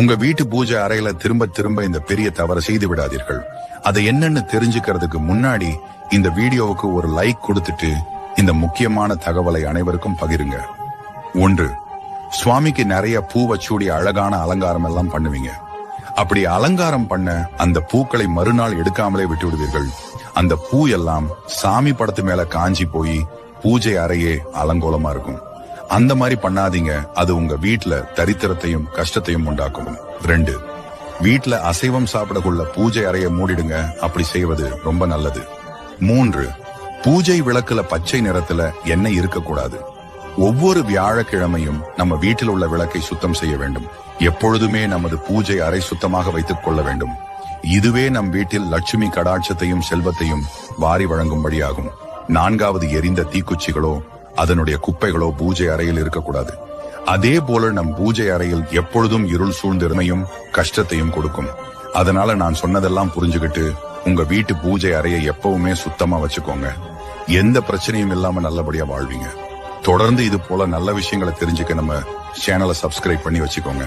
உங்க வீட்டு பூஜை அறையில திரும்ப திரும்ப இந்த பெரிய தவறு செய்து விடாதீர்கள். அதை என்னன்னு தெரிஞ்சுக்கிறதுக்கு முன்னாடி இந்த வீடியோவுக்கு ஒரு லைக் கொடுத்துட்டு இந்த முக்கியமான தகவலை அனைவருக்கும் பகிருங்க. 1. சுவாமிக்கு நிறைய பூ வச்சூடி அழகான அலங்காரம் எல்லாம் பண்ணுவீங்க. அப்படி அலங்காரம் பண்ண அந்த பூக்களை மறுநாள் எடுக்காமலே விட்டு விடுவீர்கள். அந்த பூ எல்லாம் சாமி படத்து மேல காஞ்சி போய் பூஜை அறையே அலங்கோலமா இருக்கும். அந்த மாதிரி பண்ணாதீங்க. அது உங்க வீட்டுல தரித்திரத்தையும் கஷ்டத்தையும் உண்டாக்கும். 2. வீட்டுல அசைவம் சாப்பிடக்குள்ள பூஜை அறையை மூடிடுங்க. அப்படி செய்வது ரொம்ப நல்லது. 3. பூஜை விளக்குல பச்சை நிறத்துல எண்ணெய் இருக்கக்கூடாது. ஒவ்வொரு வியாழக்கிழமையும் நம்ம வீட்டில் உள்ள விளக்கை சுத்தம் செய்ய வேண்டும். எப்பொழுதுமே நமது பூஜை அறை சுத்தமாக வைத்துக் கொள்ள வேண்டும். இதுவே நம் வீட்டில் லட்சுமி கடாட்சத்தையும் செல்வத்தையும் வாரி வழங்கும்படியாகும். 4வது, எரிந்த தீக்குச்சிகளோ அதனுடைய குப்பைகளோ பூஜை அறையில் இருக்கக்கூடாது. அதே போல நம் பூஜை அறையில் எப்பொழுதும் இருள் சூழ்ந்திருமையும் கஷ்டத்தையும் கொடுக்கும். அதனால நான் சொன்னதெல்லாம் புரிஞ்சுக்கிட்டு உங்க வீட்டு பூஜை அறையை எப்பவுமே சுத்தமா வச்சுக்கோங்க. எந்த பிரச்சனையும் இல்லாம நல்லபடியா வாழ்வீங்க. தொடர்ந்து இது போல நல்ல விஷயங்களை தெரிஞ்சுக்க நம்ம சேனலை சப்ஸ்கிரைப் பண்ணி வச்சுக்கோங்க.